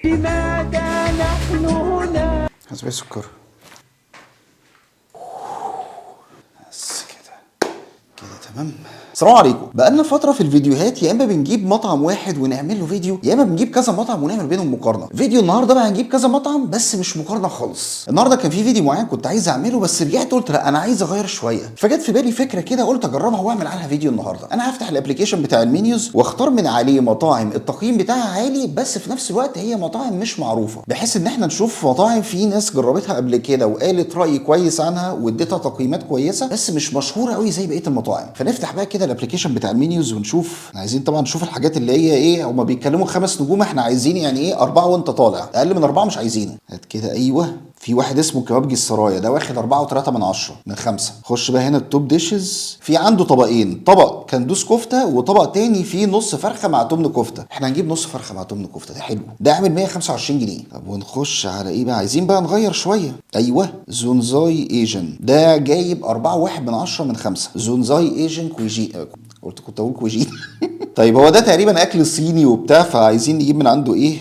لماذا نحن هنا؟ حسب السكر بس كده تمام. السلام عليكم. بقالنا فتره في الفيديوهات يا اما بنجيب مطعم واحد ونعمل له فيديو، يا اما بنجيب كذا مطعم ونعمل بينهم مقارنه. فيديو النهارده بقى هنجيب كذا مطعم بس مش مقارنه خالص. النهارده كان في فيديو معين كنت عايز اعمله بس رجعت قلت لا انا عايز اغير شويه، فجت في بالي فكره كده قلت اجربها واعمل عنها فيديو النهارده. انا هفتح الابلكيشن بتاع المنيوز واختار من عليه مطاعم التقييم بتاعها عالي بس في نفس الوقت هي مطاعم مش معروفه، بحيث ان احنا نشوف مطاعم في ناس جربتها قبل كده وقالت راي كويس عنها واديتها تقييمات كويسه بس مش مشهوره قوي زي بقيه المطاعم. فنفتح بقى كده الابلكيشن بتاع المنيوز ونشوف. احنا عايزين طبعا نشوف الحاجات اللي هي ايه، هما بيتكلموا 5 نجوم، احنا عايزين يعني ايه 4 وانت طالع، اقل من 4 مش عايزينه. هات كده ايوه. في واحد اسمه كبابجي السرايا ده واخد 4.3 من 5. خش بقى هنا التوب ديشز، في عنده طبقين، طبق كندوس كفته وطبق تاني فيه نص فرخه مع تمن كفته. احنا هنجيب نص فرخه مع تمن كفته، ده حلو، ده عامل 125 جنيه. طب ونخش على ايه بقى، عايزين بقى نغير شويه. ايوه زونزاي ايجن ده جايب 4.1 من 5. زونزاي ايجن كويجي، كنت اقول كويجين طيب هو ده تقريبا اكل صيني وبتاع، فعايزين نجيب من عنده ايه،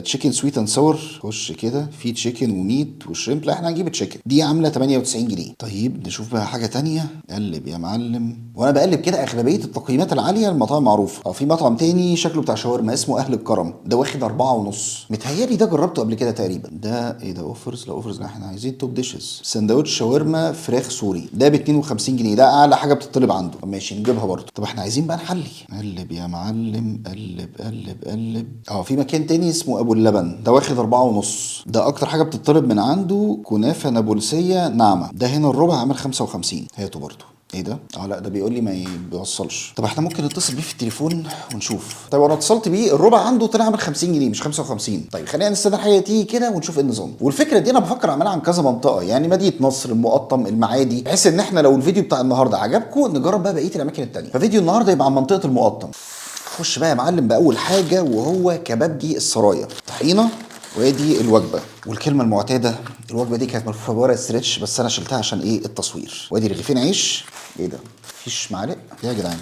تشيكن سويت اند ساور. خش كده في تشيكن وميت وشريمب، لا احنا هنجيب التشيكن دي عامله 98 جنيه. طيب نشوف بقى حاجه تانية. قلب يا معلم، وانا بقلب كده اغلبيه التقييمات العاليه المطاعم معروفه. في مطعم تاني شكله بتاع شاورما اسمه اهل الكرم، ده واخد 4.5. متهيألي ده جربته قبل كده تقريبا. ده ايه ده، اوفرز؟ لا اوفرز، لا احنا عايزين توب ديشز. سندوتش شاورما فراخ سوري ده ب 52 جنيه، ده اعلى حاجه بتطلب عنده. طب ماشي نجيبها برضه. طب احنا عايزين بقى نحلي. قلب يا معلم، قلب قلب قلب. في مكان تاني اسمه ابو اللبن، ده واخد 4.5. ده اكتر حاجه بتطلب من عنده كنافه نابلسيه ناعمه، ده هنا الربع عامل 55. هاته برضه. ايه ده؟ لا ده بيقول لي ما بيوصلش. طب احنا ممكن نتصل بيه في التليفون ونشوف. طيب انا اتصلت بيه الربع عنده طلع عامل 50 جنيه مش 55. طيب خلينا نستنى الحاجه تيجي كده ونشوف ايه النظام. والفكره دي انا بفكر اعملها عن كذا منطقه، يعني مدينه نصر، المقطم، المعادي، بحيث ان احنا لو الفيديو بتاع النهارده عجبكم نجرب بقى بقيه الاماكن التانيه. ففيديو النهارده يبقى عن منطقه المقطم. خش بقى يا معلم باول حاجه وهو كبابجي السرايا، طحينه، وادي الوجبه. والكلمه المعتاده، الوجبه دي كانت ملفوفه بورق ستريتش بس انا شلتها عشان ايه التصوير. وادي رغيفين عيش. ايه ده، مفيش معالق يا جدعان؟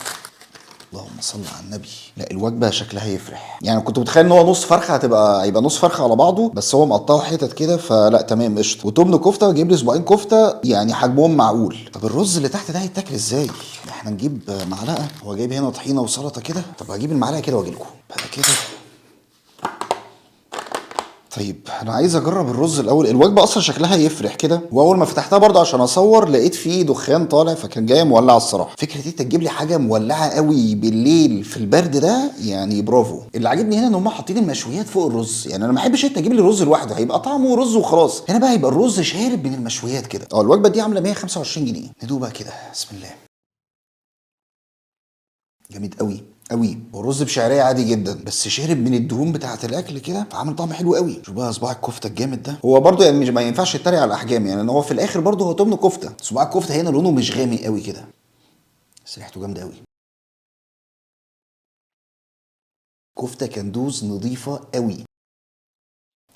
اللهم صل على النبي. لا الوجبه شكلها يفرح، يعني كنت متخيل ان هو نص فرخه هيبقى نص فرخه على بعضه، بس هو مقطعه حتت كده فلا تمام قشطه. وتمن كفته وجايب لي اسبوعين كفته يعني حجمهم معقول. طب الرز اللي تحت ده هيتاكل ازاي؟ احنا نجيب معلقه، هو جايب هنا طحينه وسلطه كده. طب هجيب المعلقه كده واجي لكم بقى كده. طيب انا عايز اجرب الرز الاول. الوجبه اصلا شكلها يفرح كده، واول ما فتحتها برضه عشان اصور لقيت فيه دخان طالع فكان جايه مولعه الصراحه. فكره انت تجيب لي حاجه مولعه قوي بالليل في البرد ده يعني برافو. اللي عاجبني هنا ان هم حاطين المشويات فوق الرز، يعني انا ما احبش انت تجيب لي الرز لوحده هيبقى طعمه رز وخلاص، هنا بقى يبقى الرز شارب من المشويات كده. الوجبه دي عامله 125 جنيه. ندوق بقى كده بسم الله. جامد قوي قوي. ورز بشعريه عادي جدا بس شرب من الدهون بتاعه الاكل كده فعمل طعم حلو قوي. شوف بقى صباع الكفته الجامد ده، هو برده يعني مش ما ينفعش يتريق على الاحجام، يعني هو في الاخر برده هو تمن كفته. صباع الكفته هنا لونه مش غامق قوي كده بس ريحته جامده قوي. كفته كندوز نظيفه قوي.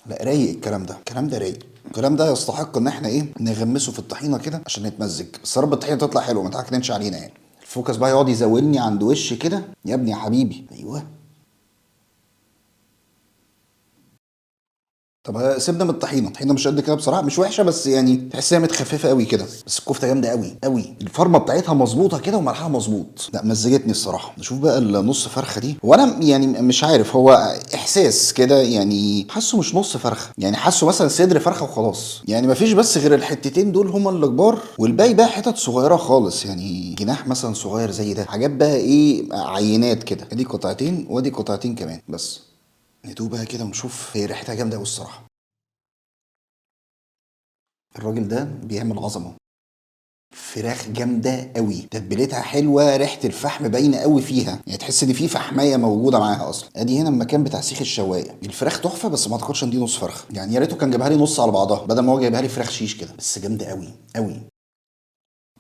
لا رايق الكلام ده، الكلام ده رايق. الكلام ده يستحق ان احنا ايه نغمسه في الطحينه كده عشان نتمزج. بس يا رب الطحينه تطلع حلوه ما تعكننش علينا يعني. الفوكس بقى يقعد يزودني عند وش كده يا ابني يا حبيبي. ايوه. طب سيبنا من الطحينه. الطحينه مش قد كده بصراحه، مش وحشه بس يعني تحسها متخففه قوي كده. بس الكفته جامده قوي قوي، الفرمه بتاعتها مظبوطه كده وملحها مظبوط. لا مزجتني الصراحه. نشوف بقى النص فرخه دي، وانا يعني مش عارف هو احساس كده يعني حاسه مش نص فرخه، يعني حاسه مثلا صدر فرخه وخلاص، يعني مفيش بس غير الحتتين دول هما اللي كبار والباقي بقى حتت صغيره خالص، يعني جناح مثلا صغير زي ده، حاجات بقى ايه عينات كده. ادي قطعتين وادي قطعتين كمان بس. ندوق بقى كده ونشوف. هي ريحتها جامده قوي الصراحه. الراجل ده بيعمل عظمه. فراخ جامده قوي، تتبيلتها حلوه، ريحه الفحم باينه قوي فيها، يعني تحس ان في فحميه موجوده معاها اصلا. ادي هنا المكان بتاع سيخ الشوايه. الفراخ تحفه بس ما اعتقدش ان دي نص فرخه، يعني يا ريته كان جابها لي نص على بعضها بدل ما هو جايبها لي فراخ شيش كده. بس جامده قوي قوي.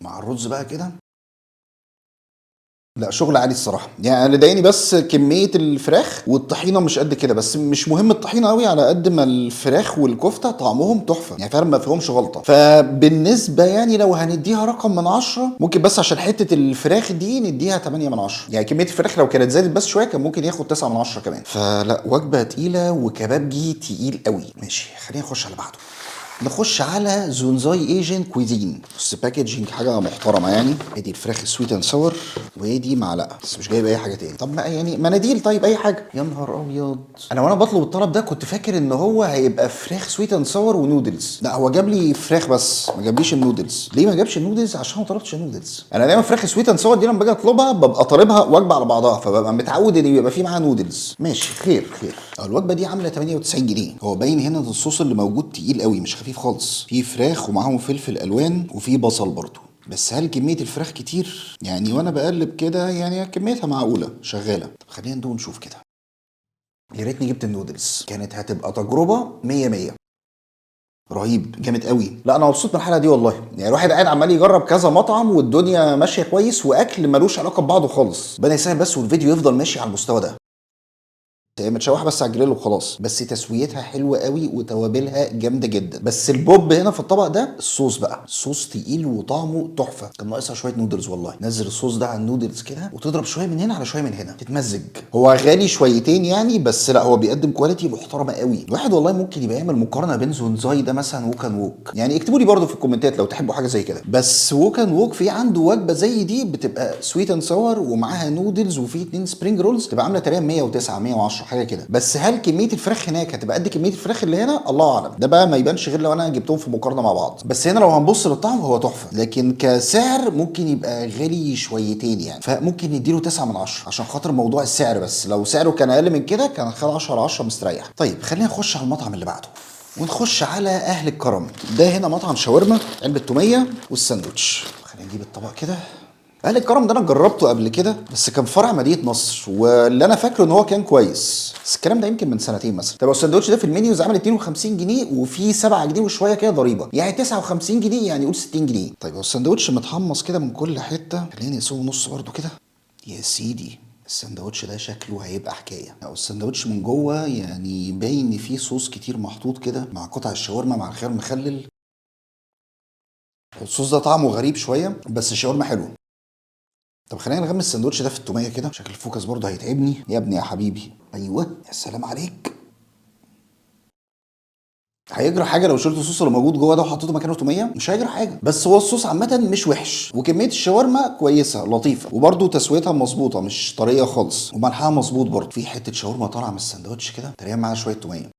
مع الرز بقى كده. لا شغل عالي الصراحه، يعني اللي ضايقني بس كميه الفراخ والطحينه مش قد كده، بس مش مهم الطحينه قوي على قد ما الفراخ والكفته طعمهم تحفه، يعني فعلا ما فيهمش غلطه. فبالنسبه يعني لو هنديها رقم من 10 ممكن، بس عشان حته الفراخ دي نديها 8 من 10. يعني كميه الفراخ لو كانت زادت بس شويه كان ممكن ياخد 9 من 10 كمان. فلا وجبه تقيله وكبابجي تقيل قوي. ماشي خلينا نخش على بعده. نخش على زونزاي ايجن كويزين. بص باكجينج حاجه محترمه يعني. ادي الفراخ السويت اند ساور، وادي معلقه، بس مش جايب اي حاجه تاني. طب ما يعني مناديل، طيب اي حاجه. يا نهار ابيض، انا وانا بطلب الطلب ده كنت فاكر ان هو هيبقى فراخ سويت اند ساور ونودلز. لا هو جاب لي فراخ بس ما جابليش النودلز. ليه ما جابش النودلز؟ عشان ما طلبتش النودلز. انا دايما فراخ سويت اند ساور دي لما باجي اطلبها ببقى طالبها وجبه على بعضها، فببقى متعود ان يبقى في معاها نودلز. ماشي خير خير. الوجبه دي عامله 98 جنيه. هو باين هنا ان الصوص اللي موجود تقيل قوي مش خفيف خالص. في فراخ ومعاهم فلفل الوان وفي بصل برضو. بس هل كميه الفراخ كتير؟ يعني وانا بقلب كده يعني كميتها معقوله شغاله. طب خلينا ندوق نشوف كده. يا ريتني جبت النودلز، كانت هتبقى تجربه 100 100. رهيب جامد قوي. لا انا مبسوط من الحلقه دي والله. يعني الواحد قاعد عمال يجرب كذا مطعم والدنيا ماشيه كويس، واكل ملوش علاقه ببعضه خالص. ربنا يسهل بس والفيديو يفضل ماشي على المستوى ده. هي متشوحه بس على الجريل وخلاص، بس تسويتها حلوه قوي وتوابلها جامده جدا. بس البوب هنا في الطبق ده الصوص بقى، الصوص تقيل وطعمه تحفه. كان ناقصها شويه نودلز والله. نزل الصوص ده على النودلز كده وتضرب شويه من هنا على شويه من هنا تتمزج. هو غالي شويتين يعني، بس لا هو بيقدم كواليتي محترمه قوي. الواحد والله ممكن يبقى يعمل مقارنه بين زونزاي ده مثلا ووك اند ووك. يعني اكتبوا لي برده في الكومنتات لو تحبوا حاجه زي كده. بس ووك اند ووك في عنده وجبه زي دي بتبقى سويت اند ساور ومعاها نودلز وفي 2 سبرينج رولز، تبقى عامله تقريبا 109 110 حاجه كده. بس هل كميه الفراخ هناك هتبقى قد كميه الفراخ اللي هنا؟ الله اعلم. ده بقى ما يبانش غير لو انا جبتهم في مقارنه مع بعض. بس هنا لو هنبص للطعم هو تحفه، لكن كسعر ممكن يبقى غالي شويتين يعني. فممكن نديله 9 من 10 عشان خاطر موضوع السعر. بس لو سعره كان اقل من كده كان خد 10 على 10 مستريح. طيب خلينا نخش على المطعم اللي بعده ونخش على اهل الكرم. ده هنا مطعم شاورما، علبه توميه والساندوتش. خلينا نجيب الطبق كده. اهل الكرم ده انا جربته قبل كده، بس كان فرع مدينه نصر، واللي انا فاكره ان هو كان كويس. بس الكلام ده يمكن من سنتين مثلا. طب الساندوتش ده في المنيوز عامل 52 جنيه وفي 7 جنيه وشويه كده ضريبه، يعني 59 جنيه، يعني قول 60 جنيه. طيب هو الساندوتش متحمص كده من كل حته. خليني نقسمه نص برده كده. يا سيدي الساندوتش ده شكله هيبقى حكايه. او الساندوتش من جوه يعني باين ان فيه صوص كتير محطوط كده مع قطع الشاورما مع الخيار المخلل. الصوص ده طعمه غريب شويه بس الشاورما حلوه. طب خلينا نغمس الساندوتش ده في التوميه كده. شكل الفوكس برضه هيتعبني يا ابني يا حبيبي. ايوه يا سلام عليك. هيجرى حاجه لو شلت الصوص اللي موجود جوه ده وحطيته مكانه توميه؟ مش هيجرى حاجه. بس هو الصوص عامه مش وحش، وكميه الشاورما كويسه لطيفه، وبرده تسويتها مظبوطه مش طريه خالص، وملحها مظبوط برده. في حته شاورما طالعه من الساندوتش كده تقريبا معاها شويه توميه.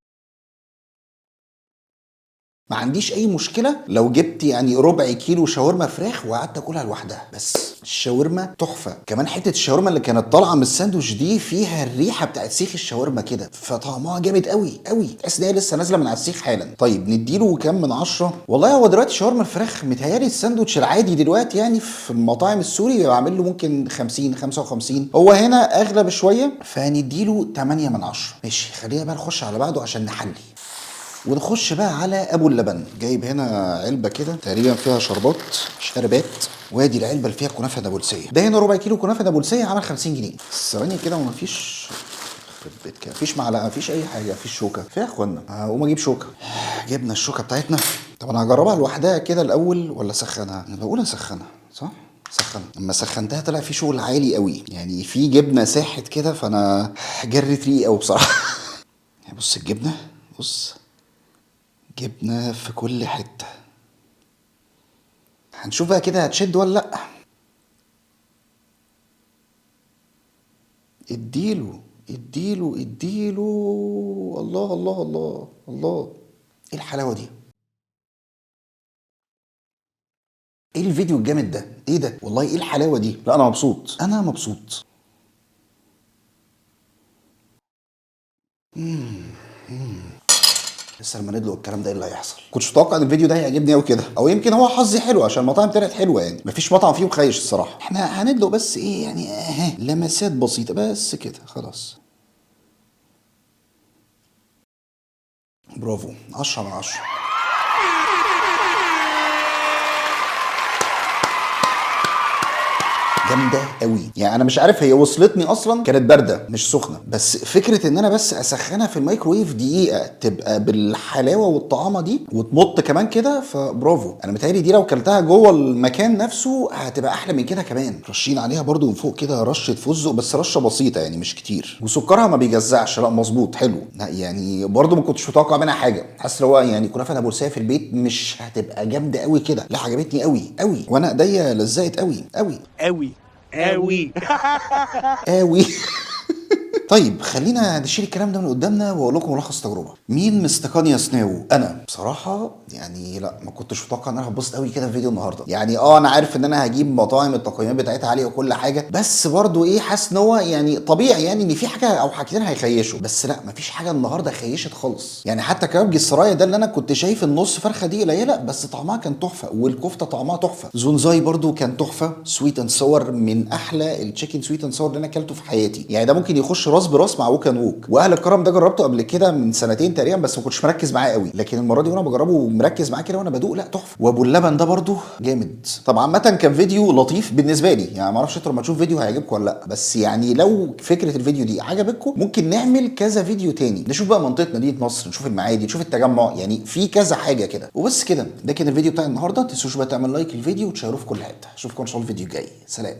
ما عنديش اي مشكله لو جبت يعني ربع كيلو شاورما فراخ وقعدت اكلها لوحدها، بس الشاورما تحفه. كمان حته الشاورما اللي كانت طالعه من الساندوتش دي فيها الريحه بتاعت سيخ الشاورما كده، فطعمها جامد قوي قوي. تحس ان هي لسه نازله من على السيخ حالا. طيب نديله كام من 10؟ والله هو دلوقتي شاورما الفراخ متهيالي الساندوتش العادي دلوقتي يعني في المطاعم السوري بيبقى عامل له ممكن 50 55. هو هنا اغلى بشويه فنديله 8 من 10. ماشي خلينا بقى نخش على بعده عشان نحلي. ونخش بقى على ابو اللبن. جايب هنا علبه كده تقريبا فيها شربات. وادي العلبه اللي فيها كنافه نابلسيه. ده هنا ربع كيلو كنافه نابلسيه عامل 50 جنيه. ثواني كده ومفيش مفيش معلقه مفيش اي حاجه مفيش شوكه فيها يا اخوانا. هقوم اجيب شوكه. جبنا الشوكه بتاعتنا. طب انا هجربها لوحدها كده الاول ولا اسخنها؟ انا بقول اسخنها صح. سخن. اما سخنتها طلع في شغل عالي قوي، يعني في جبنه ساحت كده فانا جرت ريقي قوي بصراحه. بص الجبنه، بص جبنة في كل حتة. هنشوف بقى كده هتشد ولا لأ. اديله اديله اديله. الله الله الله الله. ايه الحلاوة دي؟ ايه الفيديو الجامد ده؟ ايه ده؟ والله ايه الحلاوة دي؟ لا انا مبسوط، انا مبسوط. لسه لما ندلق الكلام ده ايه اللي هيحصل؟ كنتش متوقع ان الفيديو ده هيعجبني قوي كده، او يمكن هو حظي حلو عشان المطاعم طلعت حلوه. يعني مفيش مطعم فيهم خايش الصراحه. احنا هندلق بس ايه يعني لمسات بسيطه بس كده خلاص. برافو 10 من 10. جامده قوي. يعني انا مش عارف هي وصلتني اصلا، كانت بارده مش سخنه، بس فكره ان انا بس اسخنها في الميكروويف دقيقه تبقى بالحلاوه والطعامه دي وتمط كمان كده، فبرافو. انا متهيألي دي لو كلتها جوه المكان نفسه هتبقى احلى من كده كمان. رشين عليها برده من فوق كده رشه فستق، بس رشه بسيطه يعني مش كتير، وسكرها ما بيجزعش، لا مظبوط حلو. لا يعني برده ما كنتش متوقع منها حاجه. حاسس لو يعني كنافه نابلسيه في البيت مش هتبقى جامده قوي كده، لا عجبتني قوي قوي، وانا ايديا لزقت قوي قوي قوي قوي قوي. طيب خلينا نشيل الكلام ده من قدامنا واقول لكم ملخص تجربه. مين مستقني يا سناو؟ انا بصراحه يعني لا ما كنتش متوقع ان انا هتبسط قوي كده في فيديو النهارده. يعني انا عارف ان انا هجيب مطاعم التقييمات بتاعتها عاليه وكل حاجه، بس برضو ايه، حاسس ان هو يعني طبيعي يعني ان في حاجه او حاجتين هيخيشوا، بس لا مفيش حاجه النهارده خيشت خالص. يعني حتى كبابجي السرايا ده اللي انا كنت شايف النص فرخه دي قليله، بس طعمها كان تحفه، والكفته طعمها تحفه. زونزاي برضو كان تحفه، سويت اند ساور من احلى التشيكن سويت اند ساور اللي انا اكلته في حياتي. يعني ده ممكن يخش راس براس مع ووك. واهل الكرم ده جربته قبل كده من سنتين تقريبا، بس ما كنتش مركز معاه قوي، لكن المره دي وانا بجربه مركز معاه كده وانا بدوق، لا تحفه. وابو اللبن ده برده جامد. طبعا عامه كان فيديو لطيف بالنسبه لي، يعني ما اعرفش انتوا لما تشوف فيديو هيعجبكم ولا لا، بس يعني لو فكره الفيديو دي عجبتكم ممكن نعمل كذا فيديو تاني، نشوف بقى منطقه مدينه نصر، نشوف المعادي، نشوف التجمع، يعني في كذا حاجه كده. وبس كده، ده كان الفيديو بتاع النهارده. ما تنسوش بقى تعمل لايك للفيديو وتشيروه في كل حته. اشوفكم ان شاء الله الفيديو الجاي. سلام.